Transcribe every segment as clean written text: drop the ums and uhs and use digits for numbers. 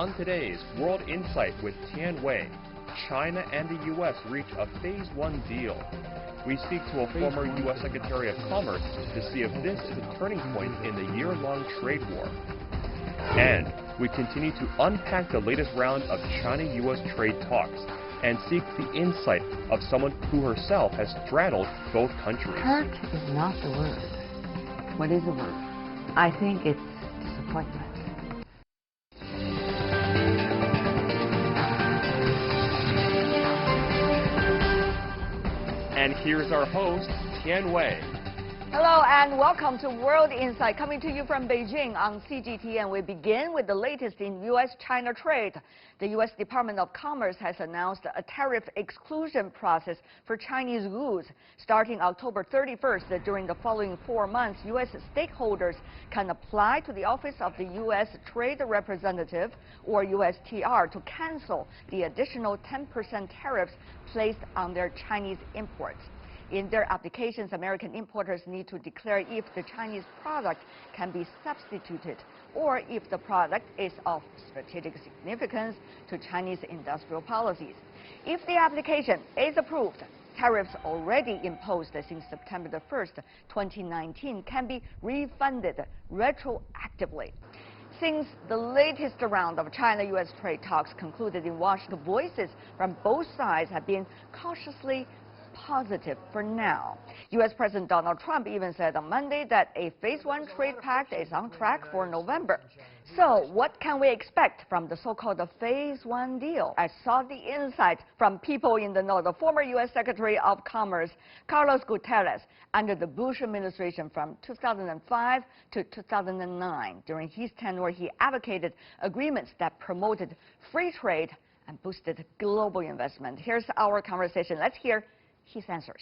On today's World Insight with Tian Wei, China and the U.S. reach a Phase 1 deal. We speak to a former U.S. Secretary of Commerce to see if this is a turning point in the year-long trade war. And we continue to unpack the latest round of China-U.S. trade talks and seek the insight of someone who herself has straddled both countries. Hurt is not the word. What is the word? I think it's disappointment. And here's our host, Tian Wei. Hello and welcome to World Insight, coming to you from Beijing on CGTN. We begin with the latest in U.S.-China trade. The U.S. Department of Commerce has announced a tariff exclusion process for Chinese goods. Starting October 31st, during the following 4 months, U.S. stakeholders can apply to the Office of the U.S. Trade Representative, or USTR, to cancel the additional 10% tariffs placed on their Chinese imports. In their applications, American importers need to declare if the Chinese product can be substituted or if the product is of strategic significance to Chinese industrial policies. If the application is approved, tariffs already imposed since September the 1st, 2019 can be refunded retroactively. Since the latest round of China-U.S. trade talks concluded in Washington, voices from both sides have been cautiously positive for now. U.S. President Donald Trump even said on Monday that a Phase 1 trade pact is on track for November. So what can we expect from the so-called Phase 1 deal? I saw the insight from people in the know. The former U.S. Secretary of Commerce, Carlos Gutierrez, under the Bush administration from 2005 to 2009. During his tenure, he advocated agreements that promoted free trade and boosted global investment. Here's our conversation. Let's hear his answers.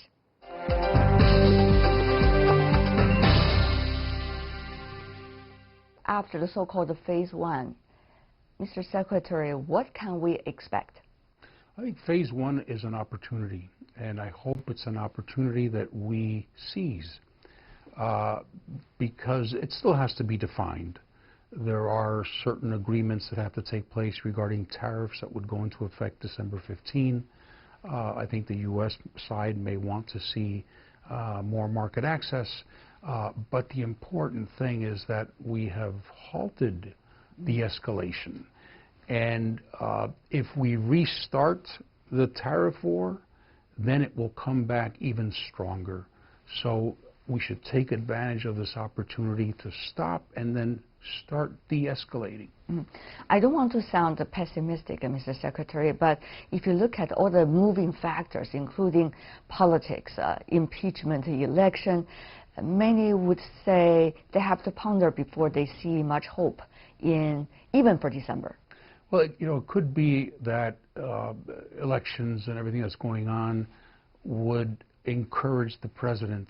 After the so-called Phase 1, Mr. Secretary, what can we expect? I think Phase 1 is an opportunity, and I hope it's an opportunity that we seize, because it still has to be defined. There are certain agreements that have to take place regarding tariffs that would go into effect December 15. I think the U.S. side may want to see more market access, but the important thing is that we have halted the escalation. And if we restart the tariff war, then it will come back even stronger. So we should take advantage of this opportunity to stop and then start de-escalating. I don't want to sound pessimistic, Mr. Secretary, but if you look at all the moving factors, including politics, impeachment, election, many would say they have to ponder before they see much hope in even for December. Well, it could be that elections and everything that's going on would encourage the president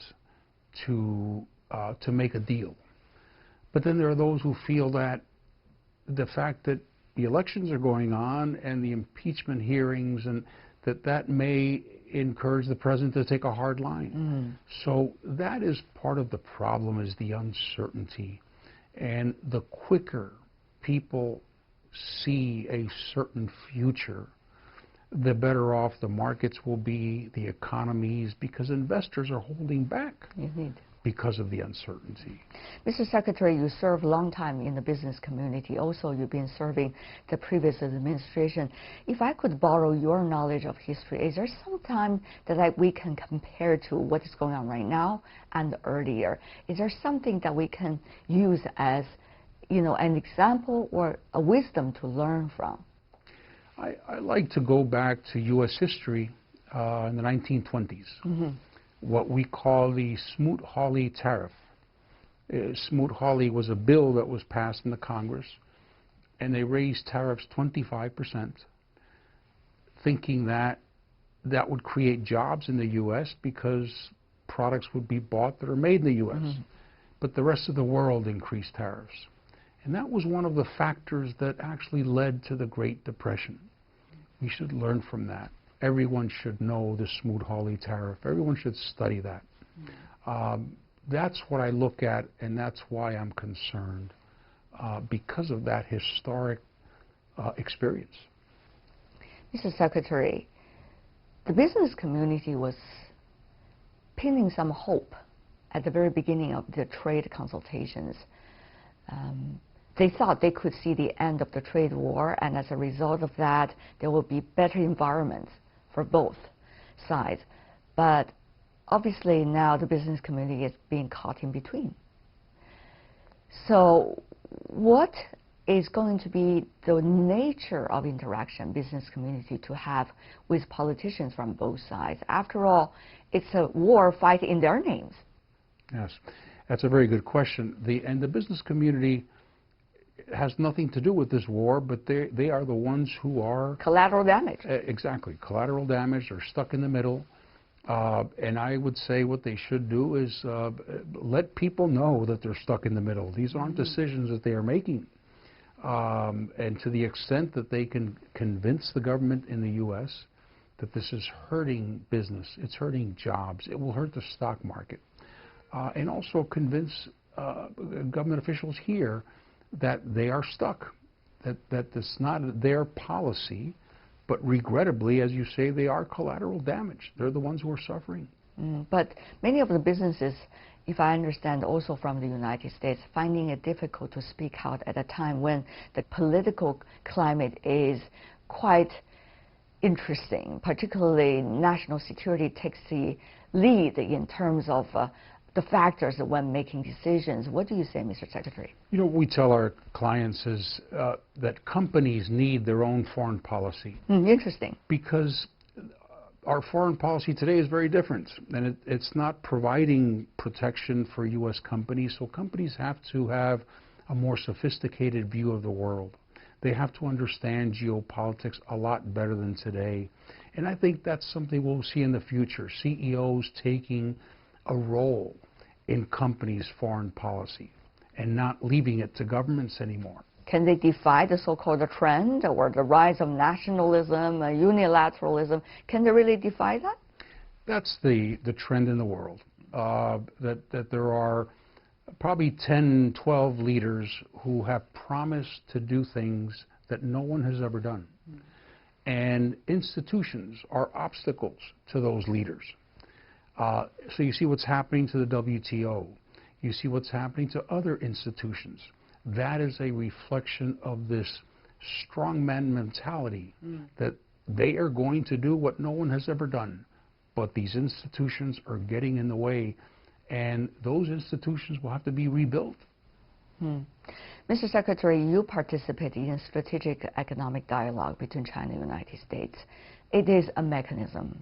to make a deal. But then there are those who feel that the fact that the elections are going on and the impeachment hearings, and that may encourage the president to take a hard line. So that is part of the problem, is the uncertainty. And the quicker people see a certain future, the better off the markets will be, the economies, because investors are holding back. Indeed. Because of the uncertainty. Mr. Secretary, you served a long time in the business community. Also, you've been serving the previous administration. If I could borrow your knowledge of history, is there some time that we can compare to what is going on right now and earlier? Is there something that we can use as, an example or a wisdom to learn from? I like to go back to U.S. history in the 1920s. What we call the Smoot-Hawley tariff. Smoot-Hawley was a bill that was passed in the Congress, and they raised tariffs 25%, thinking that that would create jobs in the U.S. because products would be bought that are made in the U.S. But the rest of the world increased tariffs. And that was one of the factors that actually led to the Great Depression. We should learn from that. Everyone should know the Smoot-Hawley tariff. Everyone should study that. That's what I look at, and that's why I'm concerned, because of that historic experience. Mr. Secretary, the business community was pinning some hope at the very beginning of the trade consultations. They thought they could see the end of the trade war, and as a result of that, there will be better environments for both sides. But obviously now the business community is being caught in between. So what is going to be the nature of interaction business community to have with politicians from both sides? After all, it's a war fight in their names. Yes, that's a very good question. And the business community has nothing to do with this war, but they are the ones who are... Collateral damage. Exactly. Collateral damage. They're stuck in the middle. And I would say what they should do is let people know that they're stuck in the middle. These aren't decisions that they are making. And to the extent that they can convince the government in the U.S. that this is hurting business, it's hurting jobs, it will hurt the stock market, and also convince government officials here that they are stuck, that it's not their policy, but regrettably, as you say, they are collateral damage. They're the ones who are suffering. But many of the businesses, if I understand, also from the United States, finding it difficult to speak out at a time when the political climate is quite interesting, particularly national security takes the lead in terms of the factors when making decisions. What do you say, Mr. Secretary? You know, we tell our clients is that companies need their own foreign policy. Interesting. Because our foreign policy today is very different, and it's not providing protection for U.S. companies, so companies have to have a more sophisticated view of the world. They have to understand geopolitics a lot better than today, and I think that's something we'll see in the future, CEOs taking a role in companies' foreign policy and not leaving it to governments anymore. Can they defy the so-called trend or the rise of nationalism, unilateralism? Can they really defy that? That's the trend in the world, that there are probably 10, 12 leaders who have promised to do things that no one has ever done. And institutions are obstacles to those leaders. So you see what's happening to the WTO. You see what's happening to other institutions. That is a reflection of this strongman mentality that they are going to do what no one has ever done. But these institutions are getting in the way, and those institutions will have to be rebuilt. Mr. Secretary, you participate in a strategic economic dialogue between China and the United States. It is a mechanism.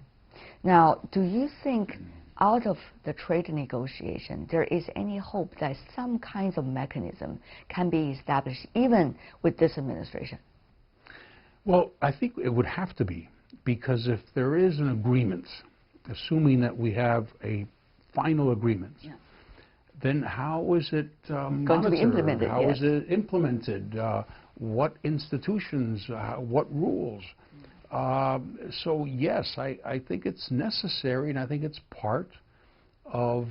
Now, do you think out of the trade negotiation, there is any hope that some kinds of mechanism can be established even with this administration? Well, I think it would have to be, because if there is an agreement, assuming that we have a final agreement, then how is it going to be implemented? How is it implemented? What institutions? What rules? So yes, I think it's necessary, and I think it's part of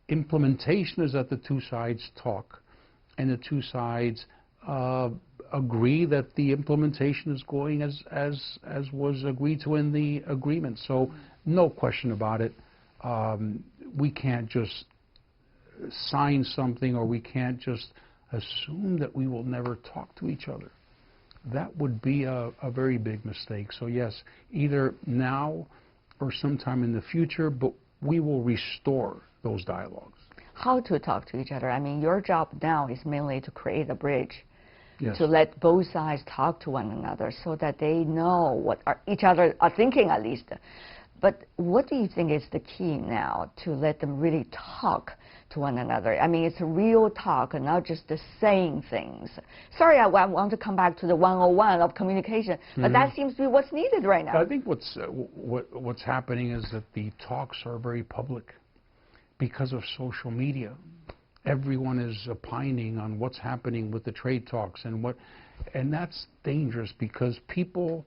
implementation is that the two sides talk, and the two sides agree that the implementation is going as was agreed to in the agreement. So no question about it. We can't just sign something, or we can't just assume that we will never talk to each other. That would be a very big mistake. So yes, either now or sometime in the future, but we will restore those dialogues. How to talk to each other? I mean, your job now is mainly to create a bridge, to Yes. let both sides talk to one another so that they know what each other are thinking at least. But what do you think is the key now to let them really talk to one another? I mean, it's a real talk and not just the saying things. Sorry, I want to come back to the 101 of communication, but that seems to be what's needed right now. I think what's happening is that the talks are very public because of social media. Everyone is opining on what's happening with the trade talks, and that's dangerous because people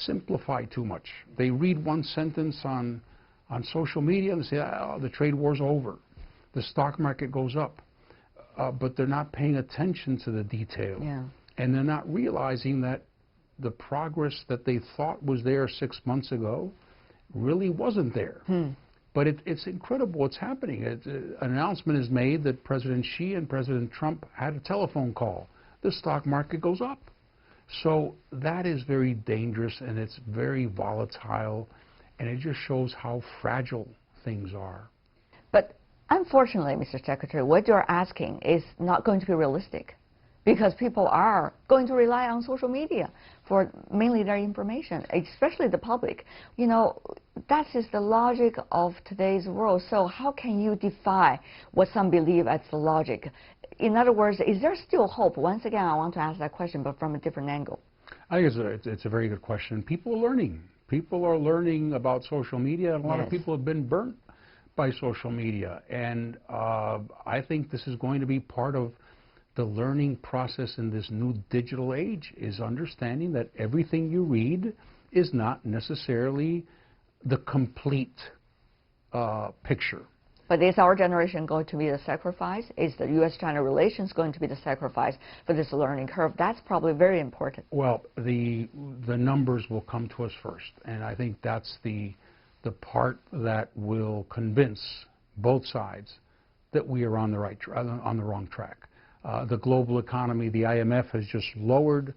simplify too much. They read one sentence on social media and say, oh, the trade war's over. The stock market goes up. But they're not paying attention to the detail. Yeah. And they're not realizing that the progress that they thought was there 6 months ago really wasn't there. But it's incredible what's happening. An announcement is made that President Xi and President Trump had a telephone call. The stock market goes up. So that is very dangerous, and it's very volatile, and it just shows how fragile things are. But unfortunately, Mr. Secretary, what you're asking is not going to be realistic, because people are going to rely on social media for mainly their information, especially the public. You know, that is the logic of today's world. So how can you defy what some believe as the logic? In other words, is there still hope? Once again, I want to ask that question, but from a different angle. I think it's a very good question. People are learning. People are learning about social media, and a lot of people have been burnt by social media. And I think this is going to be part of the learning process in this new digital age, is understanding that everything you read is not necessarily the complete picture. But is our generation going to be the sacrifice? Is the U.S.-China relations going to be the sacrifice for this learning curve? That's probably very important. Well, the numbers will come to us first, and I think that's the part that will convince both sides that we are on the wrong track. The global economy, the IMF has just lowered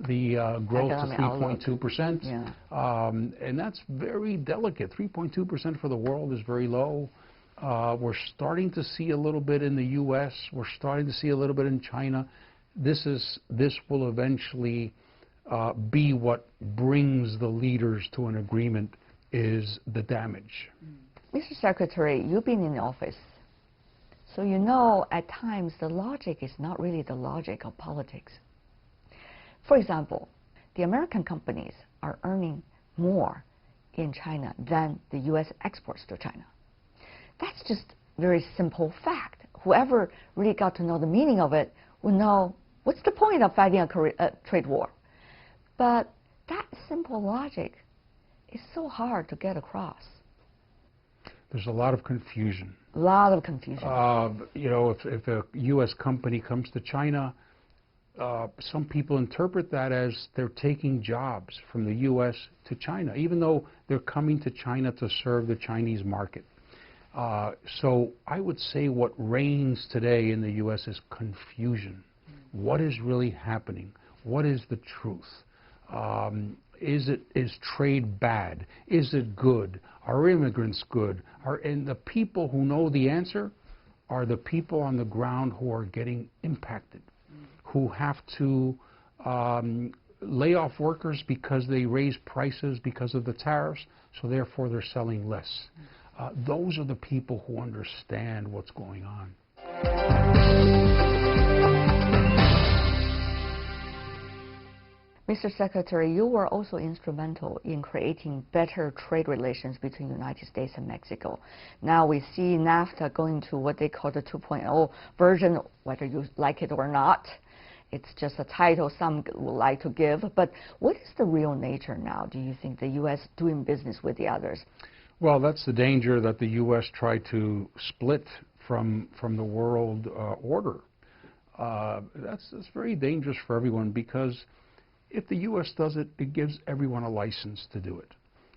the growth to 3.2%, and that's very delicate. 3.2% for the world is very low. We're starting to see a little bit in the U.S. We're starting to see a little bit in China. This will eventually be what brings the leaders to an agreement, is the damage. Mr. Secretary, you've been in office, so you know at times the logic is not really the logic of politics. For example, the American companies are earning more in China than the U.S. exports to China. That's just very simple fact. Whoever really got to know the meaning of it will know what's the point of fighting a trade war. But that simple logic is so hard to get across. There's a lot of confusion. A lot of confusion. You know, if a U.S. company comes to China, some people interpret that as they're taking jobs from the U.S. to China, even though they're coming to China to serve the Chinese market. So I would say what reigns today in the U.S. is confusion. What is really happening? What is the truth? Is trade bad? Is it good? Are immigrants good? And the people who know the answer are the people on the ground who are getting impacted, who have to lay off workers because they raise prices because of the tariffs, so therefore they're selling less. Those are the people who understand what's going on. Mr. Secretary, you were also instrumental in creating better trade relations between the United States and Mexico. Now we see NAFTA going to what they call the 2.0 version, whether you like it or not. It's just a title some would like to give. But what is the real nature now, do you think, the U.S. doing business with the others? Well, that's the danger that the U.S. tried to split from the world order. That's very dangerous for everyone, because if the U.S. does it, it gives everyone a license to do it.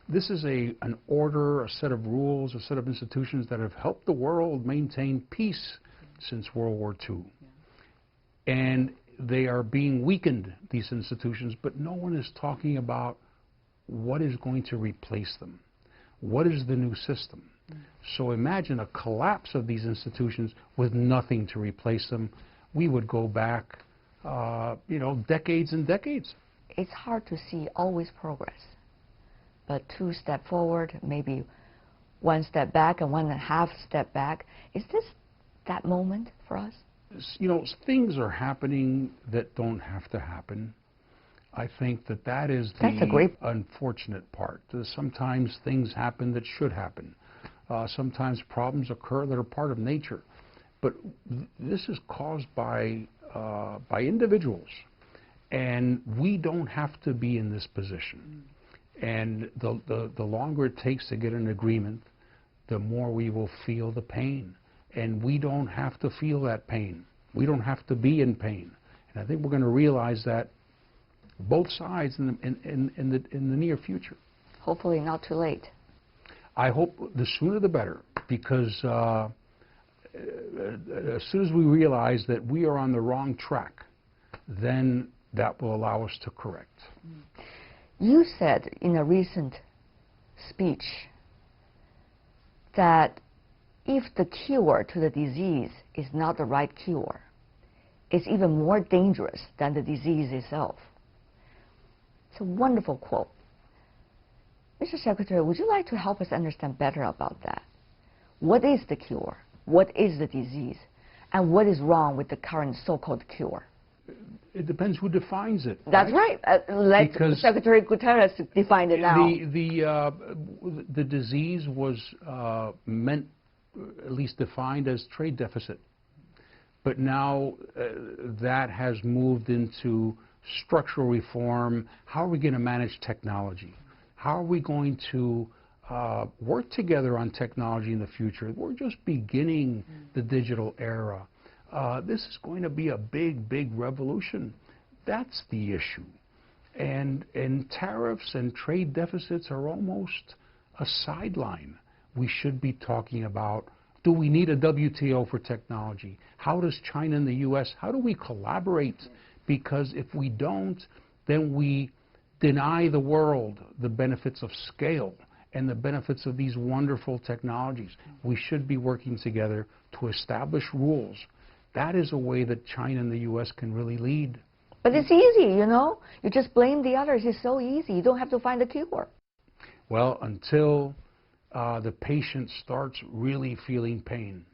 This is an order, a set of rules, a set of institutions that have helped the world maintain peace since World War II. And they are being weakened, these institutions, but no one is talking about what is going to replace them. What is the new system? So imagine a collapse of these institutions with nothing to replace them. We would go back, you know, decades and decades. It's hard to see always progress, but 2 steps forward, maybe 1 step back and 1.5 steps back. Is this that moment for us? You know, things are happening that don't have to happen. I think that is the unfortunate part. Sometimes things happen that should happen. Sometimes problems occur that are part of nature. But this is caused by individuals. And we don't have to be in this position. And the longer it takes to get an agreement, the more we will feel the pain. And we don't have to feel that pain. We don't have to be in pain. And I think we're going to realize that both sides in the near future. Hopefully not too late. I hope the sooner the better, because as soon as we realize that we are on the wrong track, then that will allow us to correct. You said in a recent speech that if the cure to the disease is not the right cure, it's even more dangerous than the disease itself. It's a wonderful quote. Mr. Secretary, would you like to help us understand better about that? What is the cure? What is the disease? And what is wrong with the current so-called cure? It depends who defines it. That's right. Let Secretary Guterres define it now. The disease was meant, at least defined as trade deficit. But now that has moved into structural reform. How are we going to manage technology? How are we going to work together on technology in the future? We're just beginning the digital era. This is going to be a big, big revolution. That's the issue. And tariffs and trade deficits are almost a sideline. We should be talking about, do we need a WTO for technology? How does China and the U.S., how do we collaborate? Because if we don't, then we deny the world the benefits of scale and the benefits of these wonderful technologies. We should be working together to establish rules. That is a way that China and the U.S. can really lead. But it's easy, you know. You just blame the others. It's so easy. You don't have to find a cure. Well, until the patient starts really feeling pain,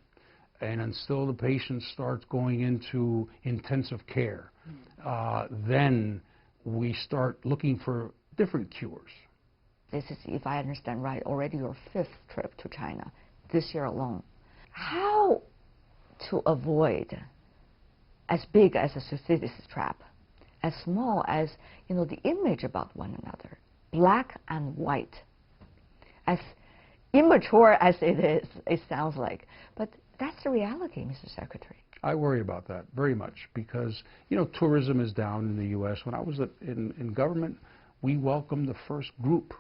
and until the patient starts going into intensive care, then we start looking for different cures. This is, if I understand right, already your 5th trip to China this year alone. How to avoid as big as a Thucydides trap, as small as, you know, the image about one another, black and white, as immature as it is, it sounds like. But that's the reality, Mr. Secretary. I worry about that very much because, you know, tourism is down in the U.S. When I was in government, we welcomed the first group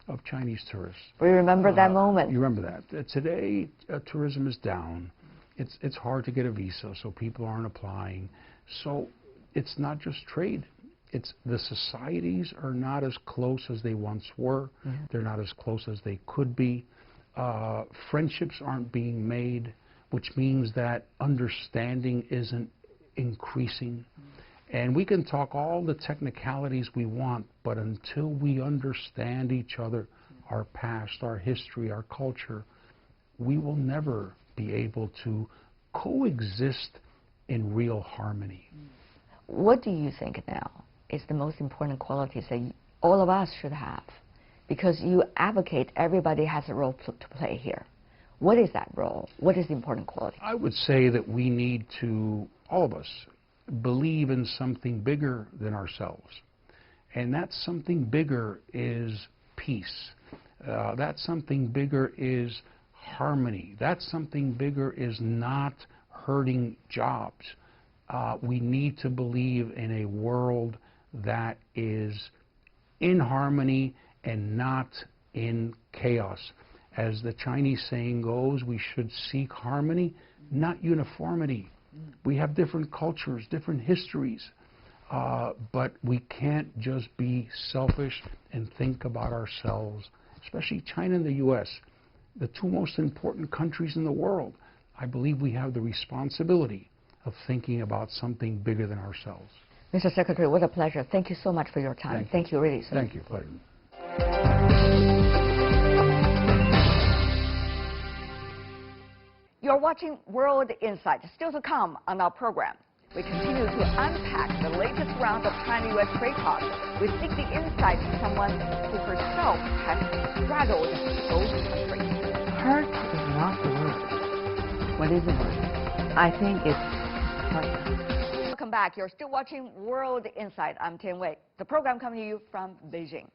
of Chinese tourists. We remember that moment. You remember that. Today, tourism is down. It's hard to get a visa, so people aren't applying. So it's not just trade. It's the societies are not as close as they once were. They're not as close as they could be. Friendships aren't being made, which means that understanding isn't increasing. And we can talk all the technicalities we want, but until we understand each other, our past, our history, our culture, we will never be able to coexist in real harmony. What do you think now is the most important qualities that all of us should have? Because you advocate everybody has a role to play here. What is that role? What is the important quality? I would say that we need to, all of us, believe in something bigger than ourselves. And that something bigger is peace. That something bigger is harmony. That something bigger is not hurting jobs. We need to believe in a world that is in harmony and not in chaos. As the Chinese saying goes, we should seek harmony, not uniformity. We have different cultures, different histories, but we can't just be selfish and think about ourselves, especially China and the U.S., the two most important countries in the world. I believe we have the responsibility of thinking about something bigger than ourselves. Mr. Secretary, what a pleasure. Thank you so much for your time. Thank you really so much. Thank you. Pleasure. You're watching World Insight. Still to come on our program, we continue to unpack the latest round of China-U.S. trade talks. We seek the insight from someone who herself has straddled both countries. Hurt is not the word. What is the word? I think it's hurt. Welcome back. You're still watching World Insight. I'm Tian Wei. The program coming to you from Beijing.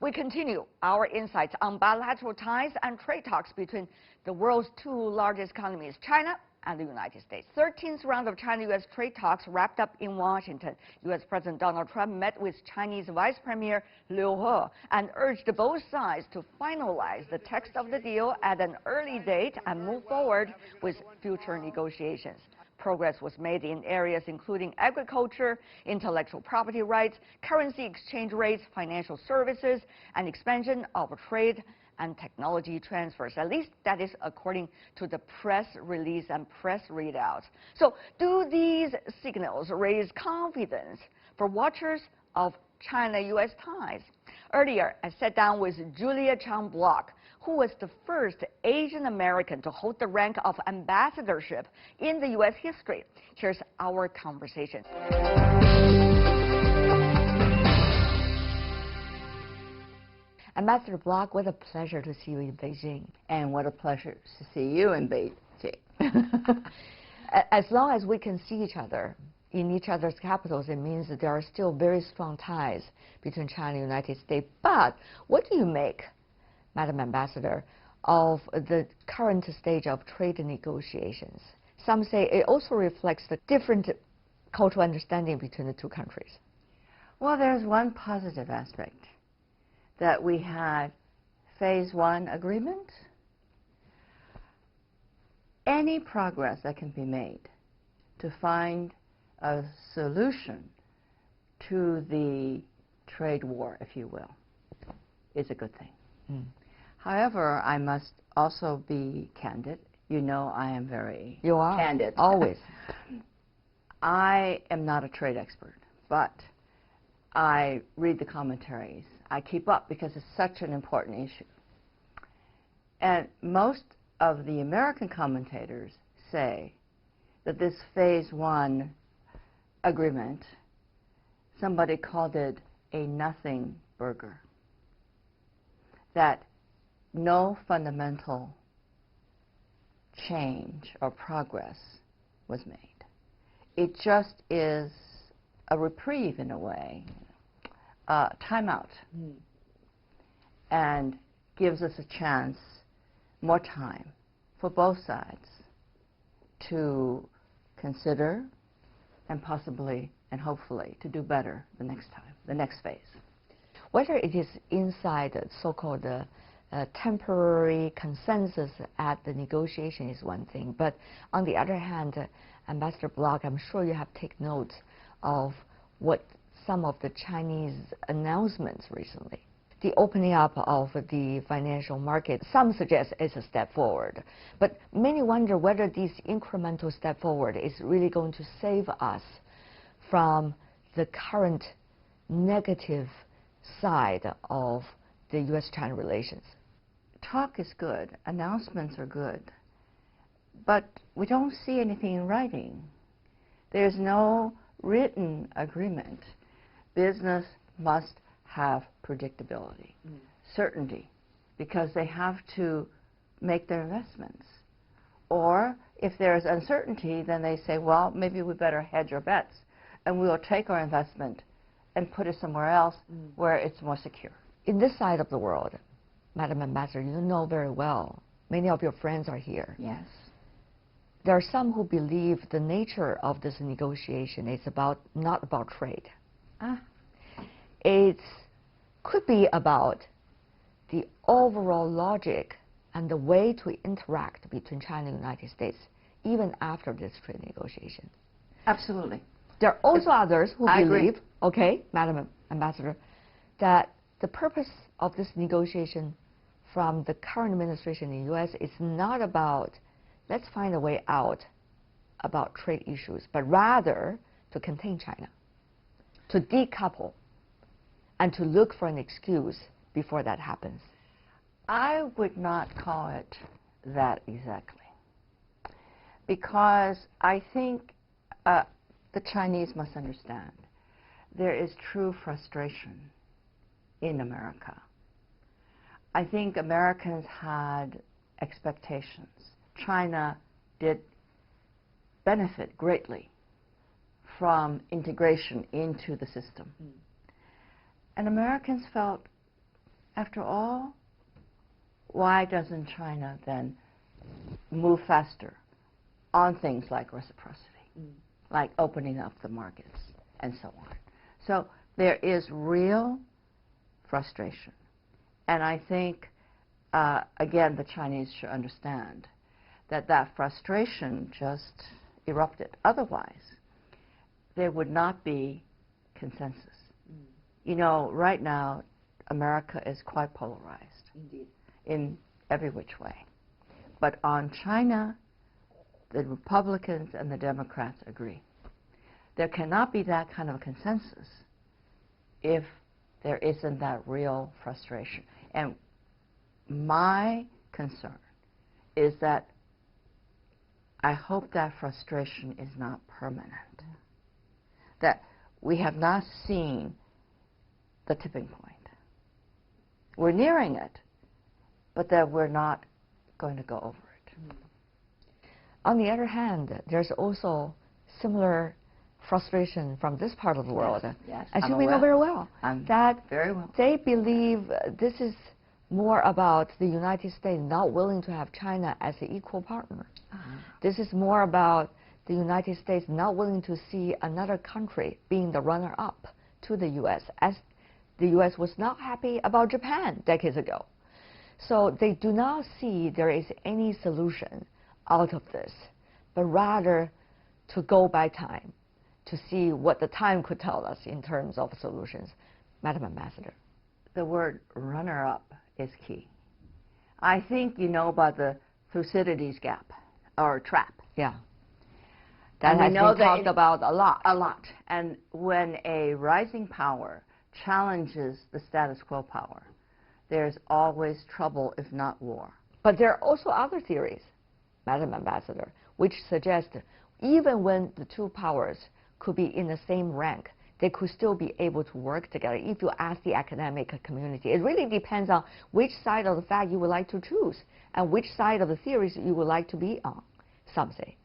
We continue our insights on bilateral ties and trade talks between the world's two largest economies, China and the United States. 13th round of China-U.S. trade talks wrapped up in Washington. U.S. President Donald Trump met with Chinese Vice Premier Liu He and urged both sides to finalize the text of the deal at an early date and move forward with future negotiations. Progress was made in areas including agriculture, intellectual property rights, currency exchange rates, financial services, and expansion of trade and technology transfers. At least that is according to the press release and press readouts. So do these signals raise confidence for watchers of China-U.S. ties? Earlier, I sat down with Julia Chang Bloch, who was the first Asian American to hold the rank of ambassadorship in the U.S. history. Here's our conversation. Ambassador Bloch, what a pleasure to see you in Beijing. And what a pleasure to see you in Beijing. As long as we can see each other in each other's capitals, it means that there are still very strong ties between China and the United States. But what do you make, Madam Ambassador, of the current stage of trade negotiations? Some say it also reflects the different cultural understanding between the two countries. Well, there's one positive aspect, that we had phase one agreement. Any progress that can be made to find a solution to the trade war, if you will, is a good thing. Mm. However, I must also be candid. You know I am very candid. Always. I am not a trade expert, but I read the commentaries. I keep up because it's such an important issue. And most of the American commentators say that this phase one agreement, somebody called it a nothing burger, that no fundamental change or progress was made. It just is a reprieve in a way, timeout, and gives us a chance, more time for both sides to consider and possibly and hopefully to do better the next time, the next phase. Whether it is inside the so-called temporary consensus at the negotiation is one thing, but on the other hand, Ambassador Bloch, I'm sure you have taken note of what some of the Chinese announcements recently. The opening up of the financial market, some suggest it's a step forward, but many wonder whether this incremental step forward is really going to save us from the current negative side of the U.S.-China relations. Talk is good, announcements are good, but we don't see anything in writing. There's no written agreement. Business must have predictability, certainty, because they have to make their investments. Or if there's uncertainty, then they say, well, maybe we better hedge our bets, and we'll take our investment and put it somewhere else where it's more secure. In this side of the world, Madam Ambassador, you know very well, many of your friends are here. Yes. There are some who believe the nature of this negotiation is not about trade. It could be about the overall logic and the way to interact between China and the United States, even after this trade negotiation. Absolutely. There are also others who believe, agree. okay, Madam Ambassador, that the purpose of this negotiation from the current administration in the U.S. is not about, let's find a way out about trade issues, but rather to contain China, to decouple, and to look for an excuse before that happens. I would not call it that exactly, because I think the Chinese must understand there is true frustration in America. I think Americans had expectations. China did benefit greatly from integration into the system. And Americans felt, after all, why doesn't China then move faster on things like reciprocity, like opening up the markets and so on. So there is real frustration. And I think, again, the Chinese should understand that that frustration just erupted. Otherwise, there would not be consensus. You know, right now, America is quite polarized. Indeed. In every which way. But on China, the Republicans and the Democrats agree. There cannot be that kind of consensus if there isn't that real frustration. And my concern is that I hope that frustration is not permanent. That we have not seen the tipping point. We're nearing it, but that we're not going to go over it. On the other hand, there's also similar frustration from this part of the world, yes, as I'm you may know aware. very well, that very well. they believe this is more about the United States not willing to have China as an equal partner. This is more about the United States not willing to see another country being the runner-up to the U.S., as the U.S. was not happy about Japan decades ago. So they do not see there is any solution out of this, but rather to go by time, to see what the time could tell us in terms of solutions. Madam Ambassador. The word runner-up is key. I think you know about the Thucydides gap, or trap. Yeah. That And has we know been that talked about a lot. A lot. And when a rising power challenges the status quo power, there's always trouble, if not war. But there are also other theories, Madam Ambassador, which suggest even when the two powers could be in the same rank, they could still be able to work together. If you ask the academic community, it really depends on which side of the fact you would like to choose and which side of the theories you would like to be on, some say.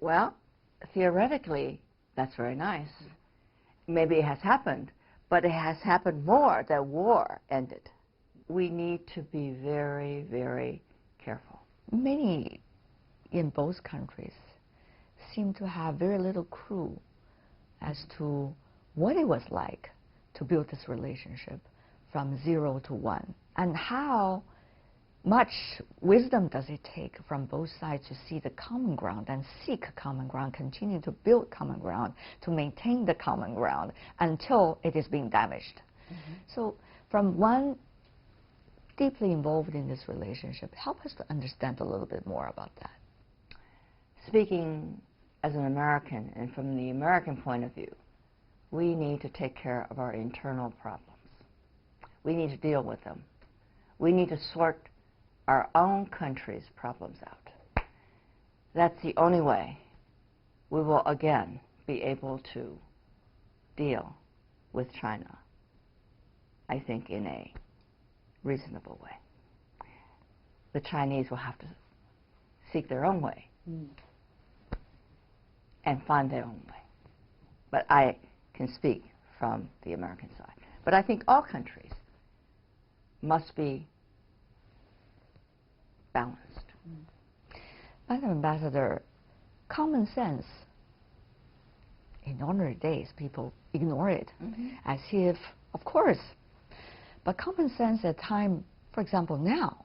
Well, theoretically, that's very nice. Maybe it has happened, but it has happened more that war ended. We need to be very, very careful. Many in both countries seem to have very little clue as to what it was like to build this relationship from 0 to 1, and how much wisdom does it take from both sides to see the common ground and seek common ground, continue to build common ground, to maintain the common ground until it is being damaged. So from one deeply involved in this relationship, help us to understand a little bit more about that. Speaking as an American, and from the American point of view, we need to take care of our internal problems. We need to deal with them. We need to sort our own country's problems out. That's the only way we will again be able to deal with China, I think, in a reasonable way. The Chinese will have to seek their own way and find their own way. But I can speak from the American side. But I think all countries must be balanced. Madam Ambassador, common sense, in ordinary days, people ignore it as if, of course, but common sense at time, for example, now,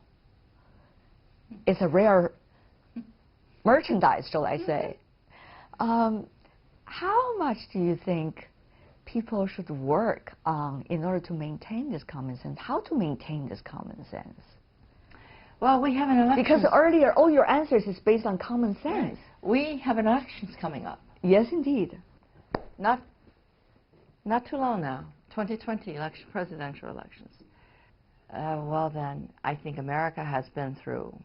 is a rare merchandise, shall I say. How much do you think people should work on in order to maintain this common sense? How to maintain this common sense? Well, we have an election. Because earlier, all your answers is based on common sense. Yes. We have elections coming up. Yes, indeed. Not too long now. 2020 election, presidential elections. Well then, I think America has been through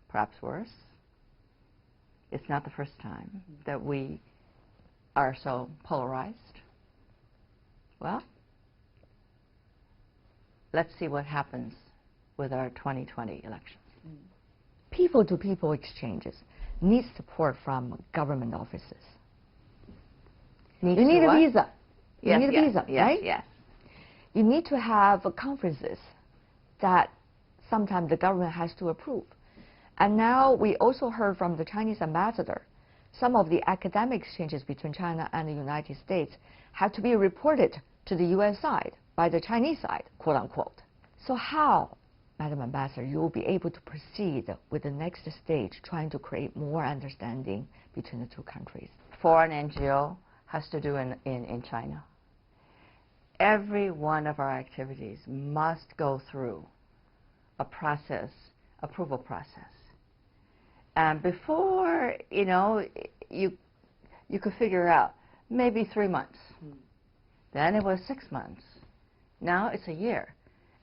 perhaps worse. It's not the first time that we are so polarized. Well, let's see what happens with our 2020 elections. People-to-people exchanges need support from government offices. You need a visa. You need a visa, right? Yes. You need to have conferences that sometimes the government has to approve. And now we also heard from the Chinese ambassador, some of the academic exchanges between China and the United States have to be reported to the U.S. side by the Chinese side, quote unquote. So how, Madam Ambassador, you will be able to proceed with the next stage, trying to create more understanding between the two countries? Foreign NGO has to do in China. Every one of our activities must go through a process, approval process. And before, you know, you could figure out maybe 3 months. Then it was 6 months. Now it's a year.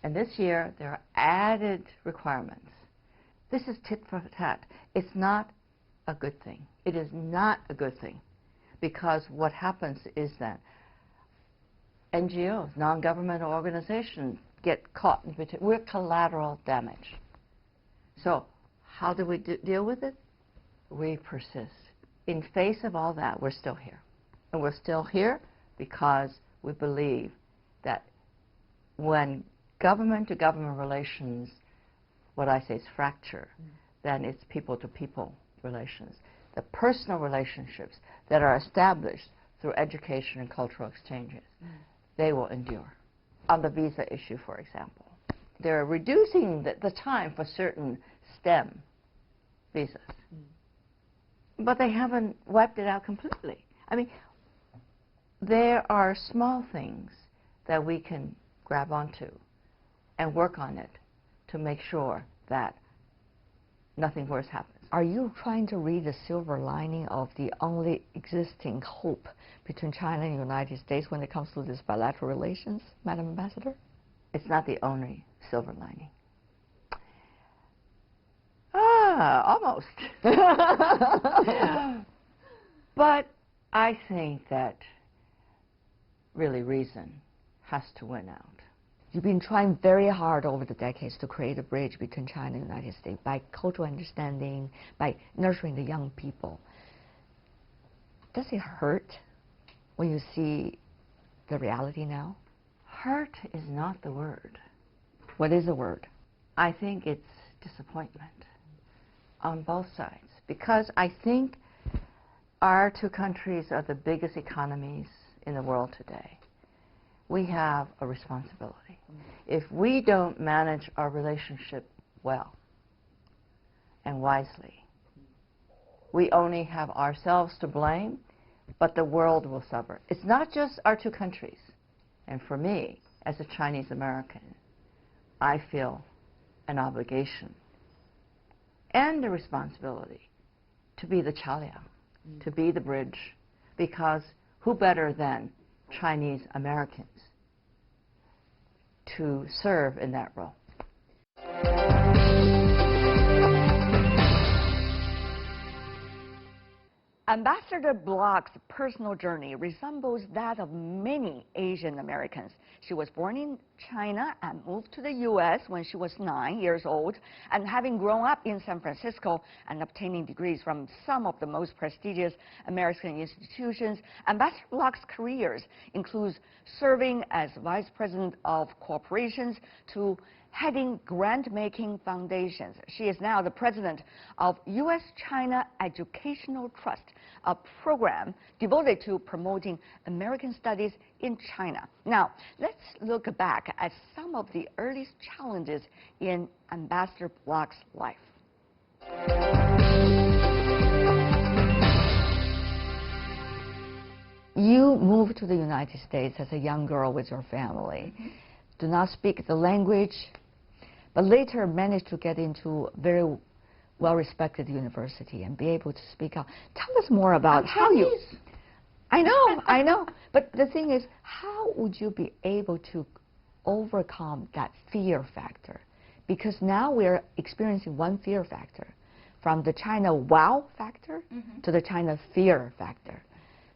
And this year, there are added requirements. This is tit for tat. It's not a good thing. It is not a good thing. Because what happens is that NGOs, non-governmental organizations, get caught in between. We're collateral damage. So how do we deal with it? We persist. In face of all that, we're still here. And we're still because we believe that when government-to-government relations, what I say is fracture, then it's people-to-people relations. The personal relationships that are established through education and cultural exchanges, they will endure. On the visa issue, for example, they're reducing the time for certain STEM visas. But they haven't wiped it out completely. I mean, there are small things that we can grab onto and work on it to make sure that nothing worse happens. Are you trying to read the silver lining of the only existing hope between China and the United States when it comes to this bilateral relations, Madam Ambassador? It's not the only silver lining. Almost. But I think that really reason has to win out. You've been trying very hard over the decades to create a bridge between China and the United States by cultural understanding, by nurturing the young people. Does it hurt when you see the reality now? Hurt is not the word. What is the word? I think it's disappointment on both sides, because I think our two countries are the biggest economies in the world today. We have a responsibility. If we don't manage our relationship well and wisely, we only have ourselves to blame, but the world will suffer. It's not just our two countries. And for me, as a Chinese American, I feel an obligation and a responsibility to be the chaoliang, to be the bridge, because who better than Chinese Americans to serve in that role? Ambassador Bloch's personal journey resembles that of many Asian Americans. She was born in China and moved to the U.S. when she was 9 years old. And having grown up in San Francisco and obtaining degrees from some of the most prestigious American institutions, Ambassador Bloch's careers includes serving as Vice President of Corporations to heading grant-making foundations. She is now the president of U.S.-China Educational Trust, a program devoted to promoting American studies in China. Now, let's look back at some of the earliest challenges in Ambassador Bloch's life. You moved to the United States as a young girl with your family. Do not speak the language, but later managed to get into a very well-respected university and be able to speak out. Tell us more about how you... I know. But the thing is, how would you be able to overcome that fear factor? Because now we're experiencing one fear factor, from the China wow factor to the China fear factor.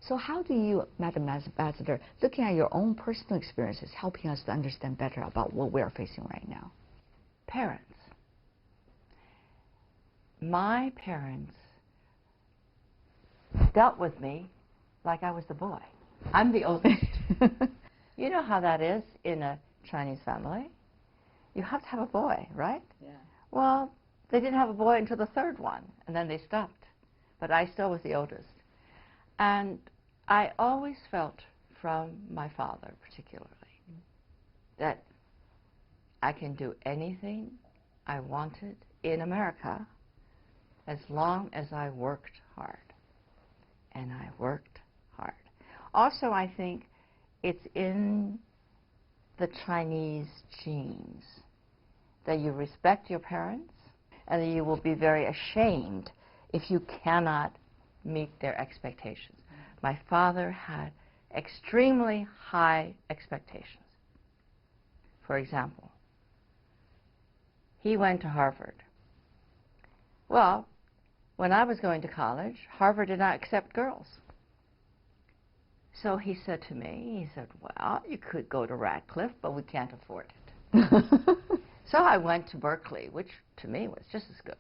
So how do you, Madam Ambassador, looking at your own personal experiences, helping us to understand better about what we're facing right now? Parents. My parents dealt with me like I was the boy. I'm the oldest. You know how that is in a Chinese family. You have to have a boy, right? Yeah. Well, They didn't have a boy until the third one, and then they stopped. But I still was the oldest. And I always felt from my father particularly that I can do anything I wanted in America as long as I worked hard. And I worked hard. Also, I think it's in the Chinese genes that you respect your parents and that you will be very ashamed if you cannot meet their expectations. My father had extremely high expectations. For example, he went to Harvard. Well, when I was going to college, Harvard did not accept girls. So he said to me, he said, well, you could go to Radcliffe, but we can't afford it. So I went to Berkeley, which to me was just as good.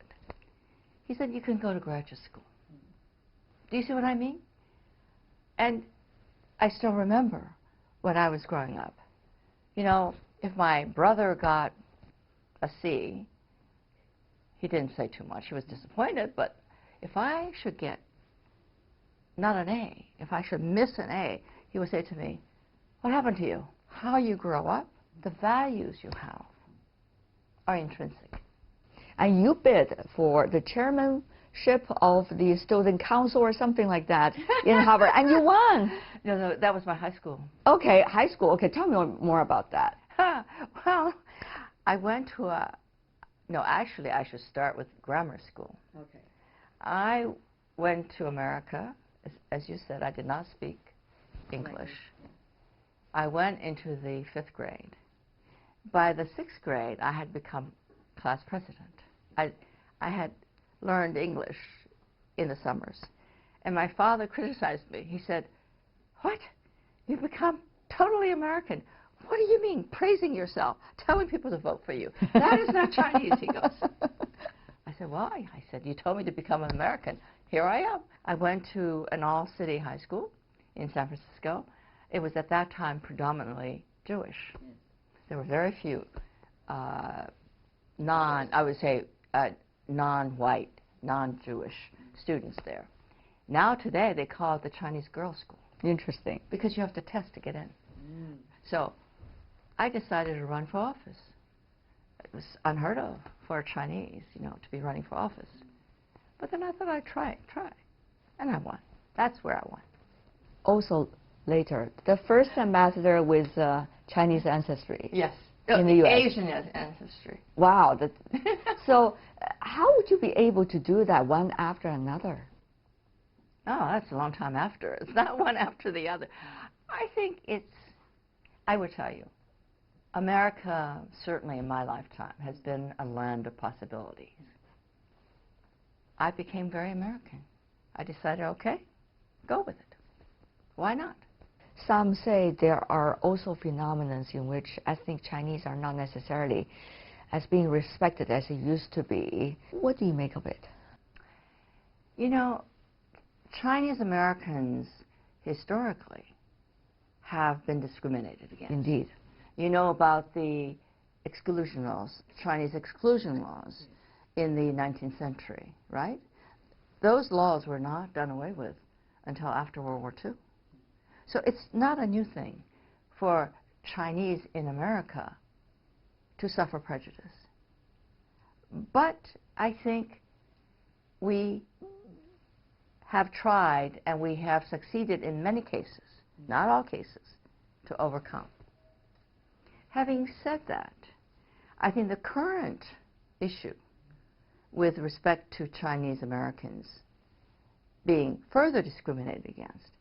He said, you can go to graduate school. Do you see what I mean? And I still remember when I was growing up. You know, if my brother got a C, he didn't say too much. He was disappointed, but if I should get not an A, if I should miss an A, he would say to me, what happened to you? How you grow up, the values you have are intrinsic. And you bid for the chairmanship of the student council or something like that in Harvard, and you won. No, that was my high school. Okay, high school. Okay, tell me more about that. Well, I went to a, no, actually, I should start with grammar school. Okay. I went to America. As you said, I did not speak English. I went into the 5th grade. By the 6th grade, I had become class president. I had learned English in the summers. And my father criticized me. He said, what? You've become totally American. What do you mean, praising yourself, telling people to vote for you? That is not Chinese, he goes. I said, well, I said, you told me to become an American. Here I am. I went to an all-city high school in San Francisco. It was at that time predominantly Jewish. Yes. There were very few non-white, non-Jewish students there. Now today they call it the Chinese girls' school. Interesting. Because you have to test to get in. So I decided to run for office. It was unheard of for a Chinese, you know, to be running for office. But then I thought I'd try. And I won. That's where I won. Also later, the first ambassador with Chinese ancestry. Yes. In the U.S. Asian ancestry. Wow. So how would you be able to do that one after another? Oh, that's a long time after. It's not one after the other. I think I would tell you, America, certainly in my lifetime, has been a land of possibilities. I became very American. I decided, okay, go with it. Why not? Some say there are also phenomena in which ethnic Chinese are not necessarily as being respected as it used to be. What do you make of it? You know, Chinese Americans historically have been discriminated against. Indeed. You know about the exclusion laws, Chinese exclusion laws in the 19th century, right? Those laws were not done away with until after World War II. So it's not a new thing for Chinese in America to suffer prejudice. But I think we have tried and we have succeeded in many cases, not all cases, to overcome. Having said that, I think the current issue with respect to Chinese Americans being further discriminated against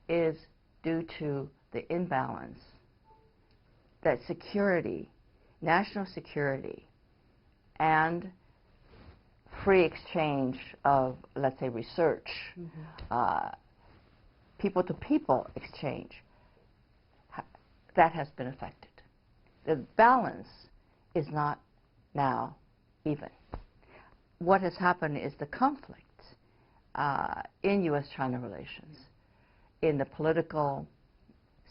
is due to the imbalance that security, national security, and free exchange of, let's say, research, people-to-people exchange, that has been affected. The balance is not now even. What has happened is the conflict in U.S.-China relations, in the political,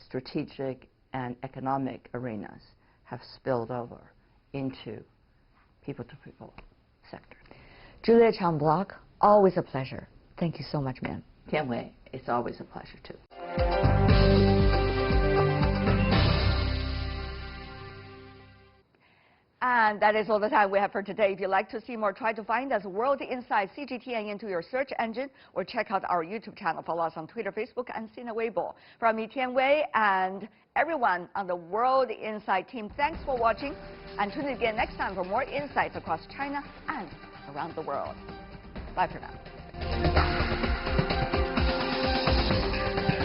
strategic, and economic arenas have spilled over into people-to-people sectors. Julia Chang Bloch, always a pleasure. Thank you so much, ma'am. Tian Wei, it's always a pleasure too. And that is all the time we have for today. If you'd like to see more, try to find us World Insight CGTN into your search engine or check out our YouTube channel. Follow us on Twitter, Facebook, and Sina Weibo. From me, Tian Wei, and everyone on the World Insight team, thanks for watching. And tune in again next time for more insights across China and around the world. Bye for now.